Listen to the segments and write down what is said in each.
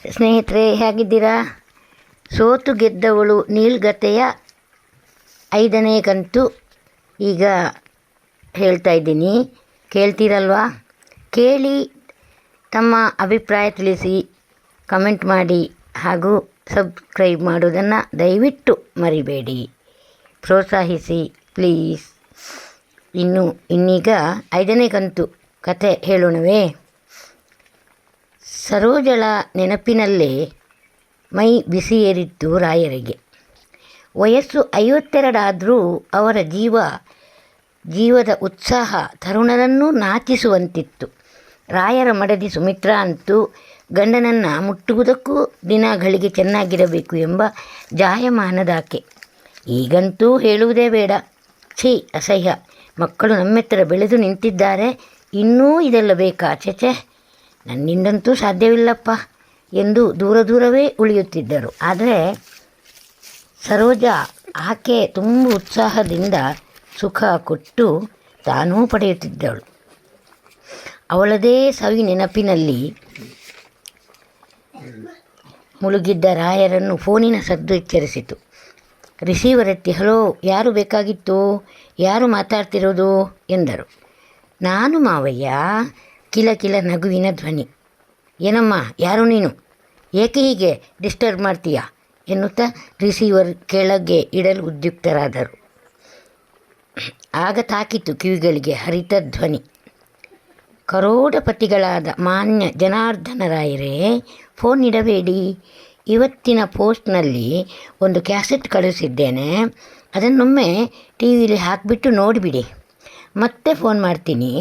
ಸ್ನೇಹಿತರೆ, ಹೇಗಿದ್ದೀರಾ? ಸೋತು ಗೆದ್ದವಳು ನೀಳ್ಗತೆಯ 5ನೇ ಕಂತು ಈಗ ಹೇಳ್ತಾ ಇದ್ದೀನಿ. ಕೇಳ್ತೀರಲ್ವಾ? ಕೇಳಿ ತಮ್ಮ ಅಭಿಪ್ರಾಯ ತಿಳಿಸಿ, ಕಮೆಂಟ್ ಮಾಡಿ ಹಾಗೂ ಸಬ್ಸ್ಕ್ರೈಬ್ ಮಾಡೋದನ್ನು ದಯವಿಟ್ಟು ಮರಿಬೇಡಿ. ಪ್ರೋತ್ಸಾಹಿಸಿ ಪ್ಲೀಸ್. ಇನ್ನೀಗ 5ನೇ ಕಂತು ಕತೆ ಹೇಳೋಣವೇ? ಸರೋಜಳ ನೆನಪಿನಲ್ಲೇ ಮೈ ಬಿಸಿಯೇರಿತ್ತು ರಾಯರಿಗೆ. ವಯಸ್ಸು 52 ಆದರೂ ಅವರ ಜೀವದ ಉತ್ಸಾಹ ತರುಣರನ್ನೂ ನಾಚಿಸುವಂತಿತ್ತು. ರಾಯರ ಮಡದಿ ಸುಮಿತ್ರಾ ಅಂತೂ ಗಂಡನನ್ನು ಮುಟ್ಟುವುದಕ್ಕೂ ದಿನಗಳಿಗೆ ಚೆನ್ನಾಗಿರಬೇಕು ಎಂಬ ಜಾಯಮಾನದಾಕೆ. ಈಗಂತೂ ಹೇಳುವುದೇ ಬೇಡ. ಛೀ, ಅಸಹ್ಯ. ಮಕ್ಕಳು ನಮ್ಮೆತ್ತರ ಬೆಳೆದು ನಿಂತಿದ್ದಾರೆ, ಇನ್ನೂ ಇದೆಲ್ಲ ಬೇಕಾ? ಚೆಚೆ, ನನ್ನಿಂದಂತೂ ಸಾಧ್ಯವಿಲ್ಲಪ್ಪ ಎಂದು ದೂರವೇ ಉಳಿಯುತ್ತಿದ್ದರು. ಆದರೆ ಸರೋಜ ಆಕೆ ತುಂಬ ಉತ್ಸಾಹದಿಂದ ಸುಖ ಕೊಟ್ಟು ತಾನೂ ಪಡೆಯುತ್ತಿದ್ದಳು. ಅವಳದೇ ಸವಿ ನೆನಪಿನಲ್ಲಿ ಮುಳುಗಿದ್ದ ರಾಯರನ್ನು ಫೋನಿನ ಸದ್ದು ಎಚ್ಚರಿಸಿತು. ರಿಸೀವರ್ ಎತ್ತಿ, ಹಲೋ, ಯಾರು ಬೇಕಾಗಿತ್ತು? ಯಾರು ಮಾತಾಡ್ತಿರೋದು ಎಂದರು. ನಾನು ಮಾವಯ್ಯ. ಕಿಲ ನಗುವಿನ ಧ್ವನಿ. ಏನಮ್ಮ, ಯಾರು ನೀನು? ಏಕೆ ಹೀಗೆ ಡಿಸ್ಟರ್ಬ್ ಮಾಡ್ತೀಯಾ ಎನ್ನುತ್ತಾ ರಿಸೀವರ್ ಕೆಳಗೆ ಇಡಲು ಉದ್ಯುಕ್ತರಾದರು. ಆಗ ತಾಕಿತು ಕಿವಿಗಳಿಗೆ ಹರಿತ ಧ್ವನಿ. ಕರೋಡಪತಿಗಳಾದ ಮಾನ್ಯ ಜನಾರ್ದನ ರಾಯರೇ, ಫೋನ್ ಇಡಬೇಡಿ. ಇವತ್ತಿನ ಪೋಸ್ಟ್ನಲ್ಲಿ ಒಂದು ಕ್ಯಾಸೆಟ್ ಕಳಿಸಿದ್ದೇನೆ, ಅದನ್ನೊಮ್ಮೆ ಟಿ ವಿಲಿ ಹಾಕಿಬಿಟ್ಟು ನೋಡಿಬಿಡಿ. ಮತ್ತೆ ಫೋನ್ ಮಾಡ್ತೀನಿ.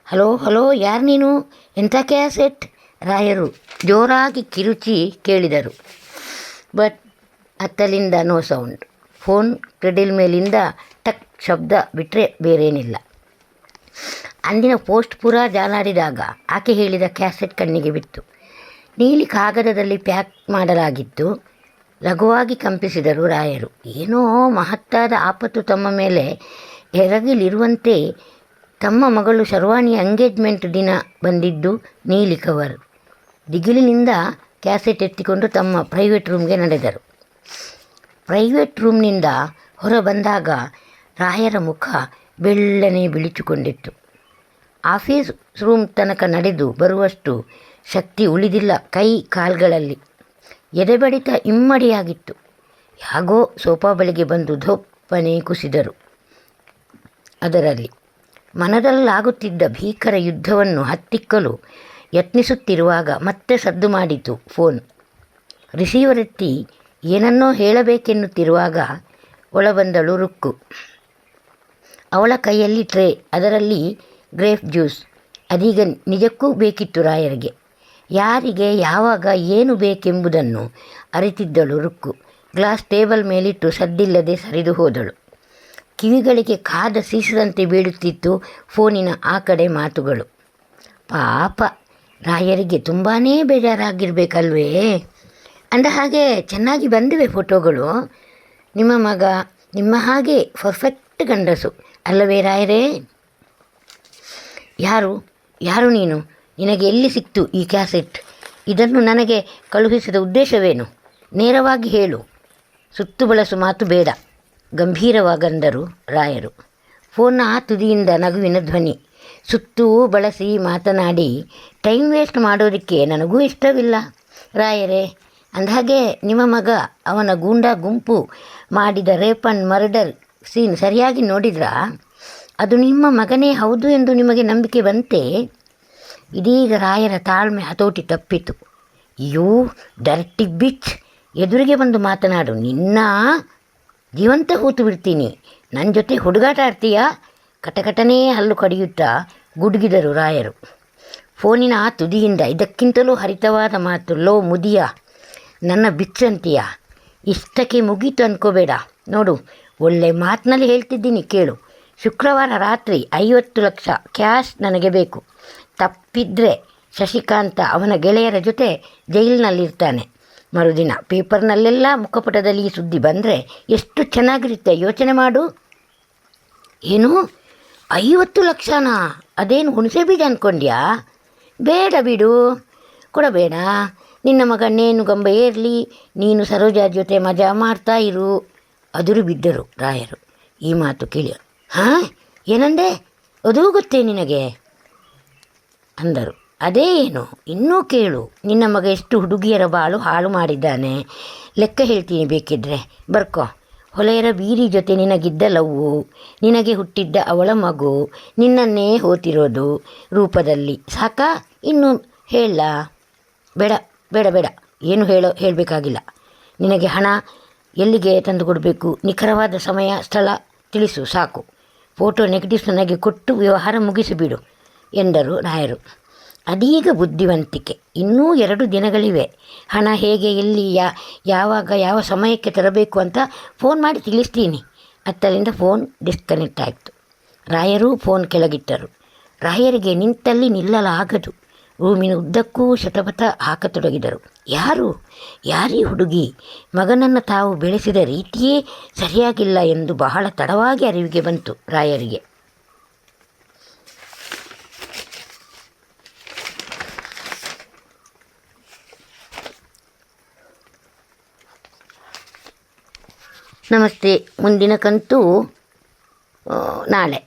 ಹಲೋ, ಯಾರು ನೀನು? ಎಂಥ ಕ್ಯಾಸೆಟ್? ರಾಯರು ಜೋರಾಗಿ ಕಿರುಚಿ ಕೇಳಿದರು. ಬಟ್ ಅತ್ತಲಿಂದ ನೋ ಸೌಂಡ್. ಫೋನ್ ಕ್ರೆಡಿಲ್ ಮೇಲಿಂದ ಟಕ್ ಶಬ್ದ ಬಿಟ್ಟರೆ ಬೇರೇನಿಲ್ಲ. ಅಂದಿನ ಪೋಸ್ಟ್ ಪೂರಾ ಜಾಲಾಡಿದಾಗ ಆಕೆ ಹೇಳಿದ ಕ್ಯಾಸೆಟ್ ಕಣ್ಣಿಗೆ ಬಿತ್ತು. ನೀಲಿ ಕಾಗದದಲ್ಲಿ ಪ್ಯಾಕ್ ಮಾಡಲಾಗಿತ್ತು. ಲಘುವಾಗಿ ಕಂಪಿಸಿದರು ರಾಯರು. ಏನೋ ಮಹತ್ತಾದ ಆಪತ್ತು ತಮ್ಮ ಮೇಲೆ ಎರಗಿಲಿರುವಂತೆ. ತಮ್ಮ ಮಗಳು ಶರ್ವಾಣಿಯ ಎಂಗೇಜ್ಮೆಂಟ್ ದಿನ ಬಂದಿದ್ದು ನೀಲಿ ಕವರ್. ದಿಗಿಲಿನಿಂದ ಕ್ಯಾಸೆಟ್ ಎತ್ತಿಕೊಂಡು ತಮ್ಮ ಪ್ರೈವೇಟ್ ರೂಮ್ಗೆ ನಡೆದರು. ಪ್ರೈವೇಟ್ ರೂಮ್ನಿಂದ ಹೊರ ಬಂದಾಗ ರಾಯರ ಮುಖ ಬೆಳ್ಳನೆ ಬಿಳಿಚಿಕೊಂಡಿತ್ತು. ಆಫೀಸ್ ರೂಮ್ ತನಕ ನಡೆದು ಬರುವಷ್ಟು ಶಕ್ತಿ ಉಳಿದಿಲ್ಲ ಕೈ ಕಾಲ್ಗಳಲ್ಲಿ. ಎದೆಬಡಿತ ಇಮ್ಮಡಿಯಾಗಿತ್ತು. ಯಾಗೋ ಸೋಫಾ ಬಳಿಗೆ ಬಂದು ಧೊಪ್ಪನೆ ಕುಸಿದರು. ಅದರಲ್ಲಿ ಮನದಲ್ಲಾಗುತ್ತಿದ್ದ ಭೀಕರ ಯುದ್ಧವನ್ನು ಹತ್ತಿಕ್ಕಲು ಯತ್ನಿಸುತ್ತಿರುವಾಗ ಮತ್ತೆ ಸದ್ದು ಮಾಡಿತು ಫೋನ್. ರಿಸೀವರ್ ಎತ್ತಿ ಏನನ್ನೋ ಹೇಳಬೇಕೆನ್ನುತ್ತಿರುವಾಗ ಒಳಬಂದಳು ರುಕ್ಕು. ಅವಳ ಕೈಯಲ್ಲಿ ಟ್ರೇ, ಅದರಲ್ಲಿ ಗ್ರೇಪ್ ಜ್ಯೂಸ್. ಅದೀಗ ನಿಜಕ್ಕೂ ಬೇಕಿತ್ತು ರಾಯರಿಗೆ. ಯಾರಿಗೆ ಯಾವಾಗ ಏನು ಬೇಕೆಂಬುದನ್ನು ಅರಿತಿದ್ದಳು ರುಕ್ಕು. ಗ್ಲಾಸ್ ಟೇಬಲ್ ಮೇಲಿಟ್ಟು ಸದ್ದಿಲ್ಲದೆ ಸರಿದು ಹೋದಳು. ಕಿವಿಗಳಿಗೆ ಕಾದ ಸೀಸದಂತೆ ಬೀಳುತ್ತಿತ್ತು ಫೋನಿನ ಆ ಕಡೆ ಮಾತುಗಳು. ಪಾಪ, ರಾಯರಿಗೆ ತುಂಬಾ ಬೇಜಾರಾಗಿರಬೇಕಲ್ವೇ? ಅಂದ ಹಾಗೆ ಚೆನ್ನಾಗಿ ಬಂದಿವೆ ಫೋಟೋಗಳು. ನಿಮ್ಮ ಮಗ ನಿಮ್ಮ ಹಾಗೆ ಪರ್ಫೆಕ್ಟ್ ಗಂಡಸು ಅಲ್ಲವೇ ರಾಯರೇ? ಯಾರು ನೀನು? ನಿನಗೆ ಎಲ್ಲಿ ಸಿಕ್ತು ಈ ಕ್ಯಾಸೆಟ್? ಇದನ್ನು ನನಗೆ ಕಳುಹಿಸಿದ ಉದ್ದೇಶವೇನು? ನೇರವಾಗಿ ಹೇಳು. ಸುತ್ತು ಬಳಸು ಮಾತು ಬೇಡ, ಗಂಭೀರವಾಗಂದರು ರಾಯರು. ಫೋನ್ನ ಆ ತುದಿಯಿಂದ ನಗುವಿನ ಧ್ವನಿ. ಸುತ್ತು ಬಳಸಿ ಮಾತನಾಡಿ ಟೈಮ್ ವೇಸ್ಟ್ ಮಾಡೋದಕ್ಕೆ ನನಗೂ ಇಷ್ಟವಿಲ್ಲ ರಾಯರೇ. ಅಂದಹಾಗೆ ನಿಮ್ಮ ಮಗ ಅವನ ಗೂಂಡಾ ಗುಂಪು ಮಾಡಿದ ರೇಪ್ ಆ್ಯಂಡ್ ಮರ್ಡರ್ ಸೀನ್ ಸರಿಯಾಗಿ ನೋಡಿದ್ರಾ? ಅದು ನಿಮ್ಮ ಮಗನೇ ಹೌದು ಎಂದು ನಿಮಗೆ ನಂಬಿಕೆ ಬಂತೆ? ಇದೀಗ ರಾಯರ ತಾಳ್ಮೆ ಹತೋಟಿ ತಪ್ಪಿತು. ಯೂ ಡರ್ಟಿ ಬಿಚ್, ಎದುರಿಗೆ ಬಂದು ಮಾತನಾಡು. ನಿನ್ನ ಜೀವಂತ ಹೂತು ಬಿಡ್ತೀನಿ. ನನ್ನ ಜೊತೆ ಹುಡುಗಾಟ ಆಡ್ತೀಯಾ? ಕಟಕಟನೇ ಹಲ್ಲು ಕಡಿಯುತ್ತಾ ಗುಡುಗಿದರು ರಾಯರು. ಫೋನಿನ ಆ ತುದಿಯಿಂದ ಇದಕ್ಕಿಂತಲೂ ಹರಿತವಾದ ಮಾತು. ಲೋ ಮುದಿಯ, ನನ್ನ ಬಿಚ್ಚಂತೀಯ? ಇಷ್ಟಕ್ಕೆ ಮುಗೀತು ಅನ್ಕೋಬೇಡ. ನೋಡು, ಒಳ್ಳೆ ಮಾತಿನಲ್ಲಿ ಹೇಳ್ತಿದ್ದೀನಿ ಕೇಳು. ಶುಕ್ರವಾರ ರಾತ್ರಿ 50 ಲಕ್ಷ ಕ್ಯಾಶ್ ನನಗೆ ಬೇಕು. ತಪ್ಪಿದ್ರೆ ಶಶಿಕಾಂತ ಅವನ ಗೆಳೆಯರ ಜೊತೆ ಜೈಲಿನಲ್ಲಿರ್ತಾನೆ. ಮರುದಿನ ಪೇಪರ್ನಲ್ಲೆಲ್ಲ ಮುಖಪುಟದಲ್ಲಿ ಈ ಸುದ್ದಿ ಬಂದರೆ ಎಷ್ಟು ಚೆನ್ನಾಗಿರುತ್ತೆ ಯೋಚನೆ ಮಾಡು. ಏನು, 50 ಲಕ್ಷನಾ? ಅದೇನು ಹುಣಸೆ ಬೀಜ ಅಂದ್ಕೊಂಡ್ಯಾ? ಬೇಡ ಬಿಡು. ಕೊಡಬೇಡ. ನಿನ್ನ ಮಗ ನೇನು ಗಂಬ ಏರಲಿ, ನೀನು ಸರೋಜಾ ಜೊತೆ ಮಜಾ ಮಾಡ್ತಾ ಇರು. ಅದುರು ಬಿದ್ದರು ರಾಯರು ಈ ಮಾತು ಕೇಳಿ. ಹಾಂ, ಏನಂದೆ? ಅದೂ ಗೊತ್ತೇ ನಿನಗೆ ಅಂದರು. ಅದೇ ಏನು, ಇನ್ನೂ ಕೇಳು. ನಿನ್ನ ಮಗ ಎಷ್ಟು ಹುಡುಗಿಯರ ಬಾಳು ಹಾಳು ಮಾಡಿದ್ದಾನೆ, ಲೆಕ್ಕ ಹೇಳ್ತೀನಿ ಬೇಕಿದ್ರೆ, ಬರ್ಕೋ. ಹೊಲೆಯರ ಬೀರಿ ಜೊತೆ ನಿನಗಿದ್ದ ಲವ್ವು, ನಿನಗೆ ಹುಟ್ಟಿದ್ದ ಅವಳ ಮಗು, ನಿನ್ನನ್ನೇ ಹೋತಿರೋದು ರೂಪದಲ್ಲಿ. ಸಾಕಾ? ಇನ್ನು ಹೇಳ? ಬೇಡ ಬೇಡ ಬೇಡ, ಏನು ಹೇಳಬೇಕಾಗಿಲ್ಲ. ನಿನಗೆ ಹಣ ಎಲ್ಲಿಗೆ ತಂದು ಕೊಡಬೇಕು, ನಿಖರವಾದ ಸಮಯ ಸ್ಥಳ ತಿಳಿಸು ಸಾಕು. ಫೋಟೋ ನೆಗೆಟಿವ್ಸ್ ನನಗೆ ಕೊಟ್ಟು ವ್ಯವಹಾರ ಮುಗಿಸಿಬಿಡು ಎಂದರು ರಾಯರು. ಅದೀಗ ಬುದ್ಧಿವಂತಿಕೆ. ಇನ್ನೂ 2 ದಿನಗಳಿವೆ. ಹಣ ಹೇಗೆ, ಎಲ್ಲಿ, ಯಾವಾಗ, ಯಾವ ಸಮಯಕ್ಕೆ ತರಬೇಕು ಅಂತ ಫೋನ್ ಮಾಡಿ ತಿಳಿಸ್ತೀನಿ. ಅತ್ತಲಿಂದ ಫೋನ್ ಡಿಸ್ಕನೆಕ್ಟ್ ಆಯಿತು. ರಾಯರೂ ಫೋನ್ ಕೆಳಗಿಟ್ಟರು. ರಾಯರಿಗೆ ನಿಂತಲ್ಲಿ ನಿಲ್ಲಲಾಗದು. ರೂಮಿನ ಉದ್ದಕ್ಕೂ ಶತಪಥ ಹಾಕತೊಡಗಿದರು. ಯಾರೀ ಹುಡುಗಿ? ಮಗನನ್ನು ತಾವು ಬೆಳೆಸಿದ ರೀತಿಯೇ ಸರಿಯಾಗಿಲ್ಲ ಎಂದು ಬಹಳ ತಡವಾಗಿ ಅರಿವಿಗೆ ಬಂತು ರಾಯರಿಗೆ. ನಮಸ್ತೆ. ಮುಂದಿನ ಕಂತು ನಾಳೆ.